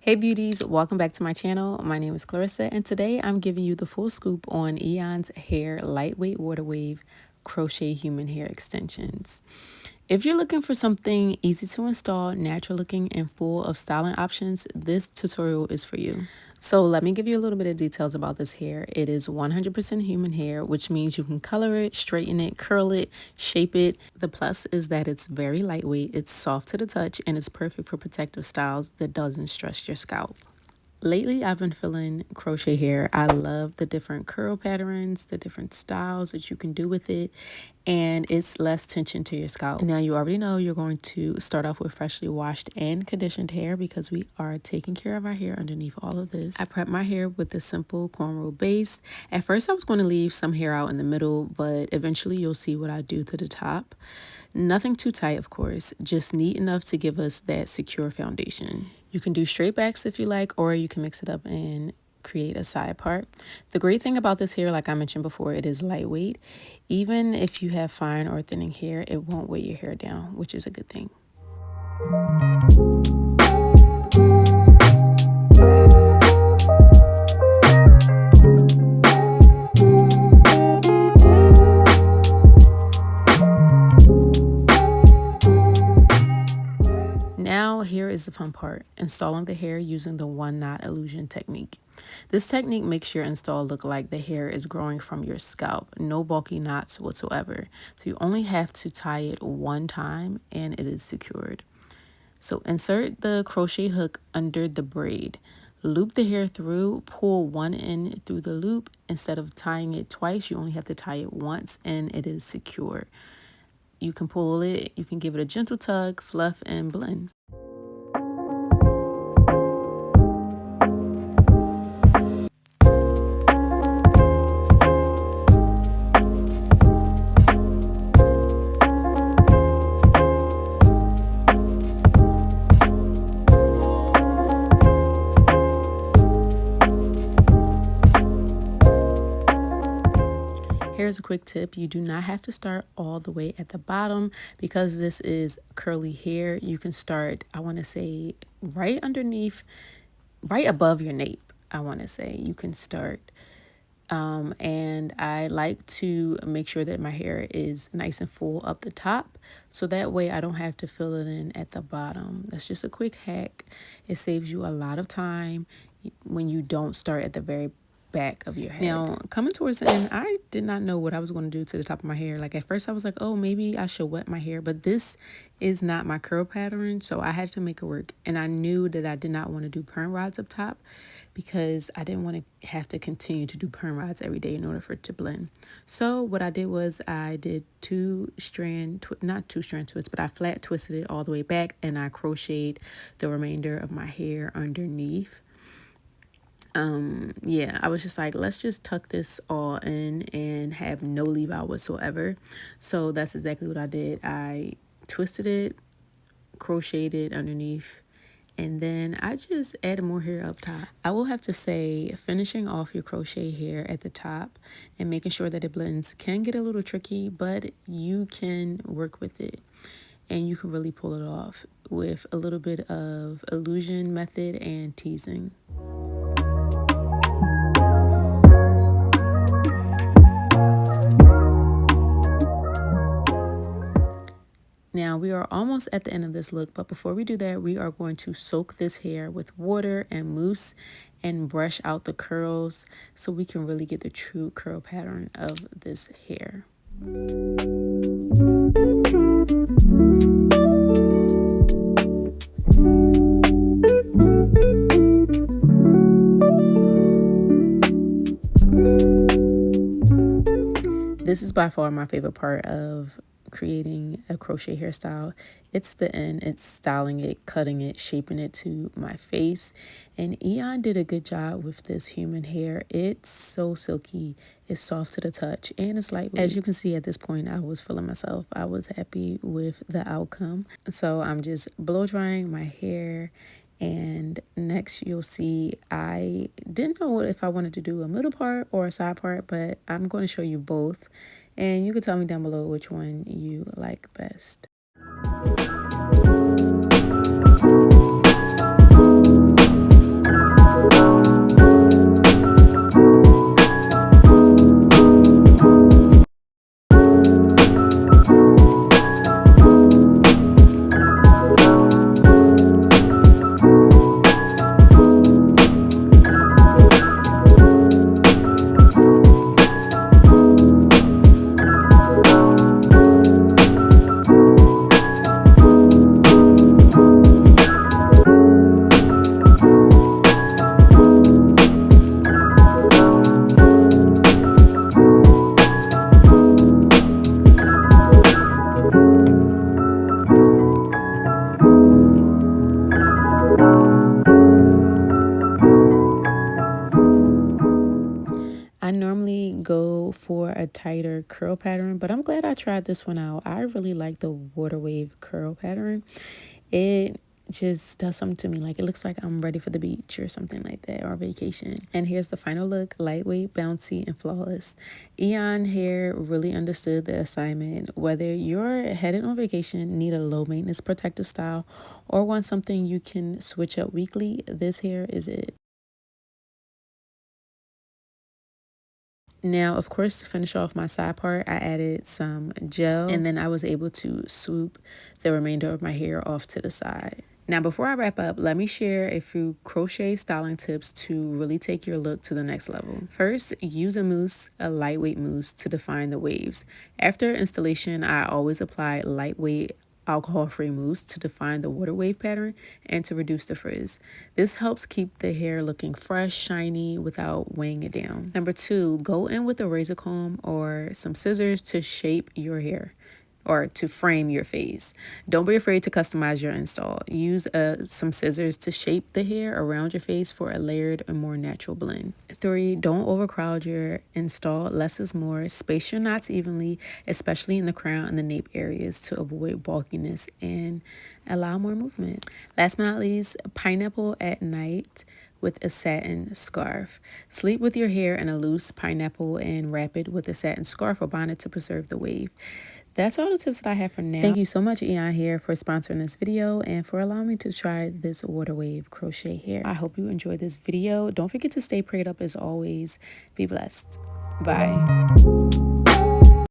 Hey beauties, welcome back to my channel. My name is Clarissa and today I'm giving you the full scoop on Eayon's Hair Lightweight Water Wave Crochet Human Hair Extensions. If you're looking for something easy to install, natural looking, and full of styling options, this tutorial is for you. So let me give you a little bit of details about this hair. It is 100% human hair, which means you can color it, straighten it, curl it, shape it. The plus is that it's very lightweight, it's soft to the touch, and it's perfect for protective styles that doesn't stress your scalp. Lately, I've been feeling crochet hair. I love the different curl patterns, the different styles that you can do with it, and it's less tension to your scalp. Now, you already know you're going to start off with freshly washed and conditioned hair because we are taking care of our hair underneath all of this. I prep my hair with a simple cornrow base. At first, I was going to leave some hair out in the middle, but eventually you'll see what I do to the top. Nothing too tight, of course, just neat enough to give us that secure foundation. You can do straight backs if you like, or you can mix it up and create a side part. The great thing about this hair, like I mentioned before, it is lightweight. Even if you have fine or thinning hair, it won't weigh your hair down, which is a good thing. Now, here is the fun part, installing the hair using the one knot illusion technique. This technique makes your install look like the hair is growing from your scalp, no bulky knots whatsoever. So you only have to tie it one time and it is secured. So insert the crochet hook under the braid. Loop the hair through, pull one end through the loop. Instead of tying it twice, you only have to tie it once and it is secure. You can pull it, you can give it a gentle tug, fluff, and blend. Here's a quick tip. You do not have to start all the way at the bottom because this is curly hair. You can start, I want to say, right underneath, right above your nape. I want to say you can start. And I like to make sure that my hair is nice and full up the top. So that way I don't have to fill it in at the bottom. That's just a quick hack. It saves you a lot of time when you don't start at the very back of your head. Now, coming towards the end, I did not know what I was going to do to the top of my hair. Like at first I was like, oh, maybe I should wet my hair, but this is not my curl pattern, so I had to make it work. And I knew that I did not want to do perm rods up top because I didn't want to have to continue to do perm rods every day in order for it to blend. So what I did was I did not two strand twists, but I flat twisted it all the way back and I crocheted the remainder of my hair underneath. Yeah, I was just like, let's just tuck this all in and have no leave out whatsoever. So that's exactly what I did. I twisted it, crocheted it underneath, and then I just added more hair up top. I will have to say, finishing off your crochet hair at the top and making sure that it blends can get a little tricky, but you can work with it and you can really pull it off with a little bit of illusion method and teasing. Now we are almost at the end of this look, but before we do that, we are going to soak this hair with water and mousse and brush out the curls so we can really get the true curl pattern of this hair. This is by far my favorite part of creating a crochet hairstyle. It's the end. It's styling it, cutting it, shaping it to my face. And Eayon did a good job with this human hair. It's so silky, it's soft to the touch, and it's lightweight. As you can see at this point, I was feeling myself. I was happy with the outcome. So I'm just blow drying my hair. And next you'll see I didn't know if I wanted to do a middle part or a side part, but I'm going to show you both. And you can tell me down below which one you like best. for a tighter curl pattern, but I'm glad I tried this one out. I really like the water wave curl pattern. It just does something to me. Like, it looks like I'm ready for the beach or something like that, or vacation. And here's the final look: lightweight, bouncy, and flawless. Eayon Hair really understood the assignment. Whether you're headed on vacation, need a low maintenance protective style, or want something you can switch up weekly, this hair is it. Now, of course, to finish off my side part, I added some gel, and then I was able to swoop the remainder of my hair off to the side. Now, before I wrap up, let me share a few crochet styling tips to really take your look to the next level. First, use a lightweight mousse to define the waves. After installation, I always apply lightweight alcohol-free mousse to define the water wave pattern and to reduce the frizz. This helps keep the hair looking fresh, shiny without weighing it down. Number two, go in with a razor comb or some scissors to shape your hair or to frame your face. Don't be afraid to customize your install. Use some scissors to shape the hair around your face for a layered and more natural blend. 3, don't overcrowd your install. Less is more. Space your knots evenly, especially in the crown and the nape areas, to avoid bulkiness and allow more movement. Last but not least, pineapple at night with a satin scarf. Sleep with your hair in a loose pineapple and wrap it with a satin scarf or bonnet to preserve the wave. That's all the tips that I have for now. Thank you so much, Eayon Hair, for sponsoring this video and for allowing me to try this water wave crochet hair. I hope you enjoyed this video. Don't forget to stay prayed up as always. Be blessed. Bye.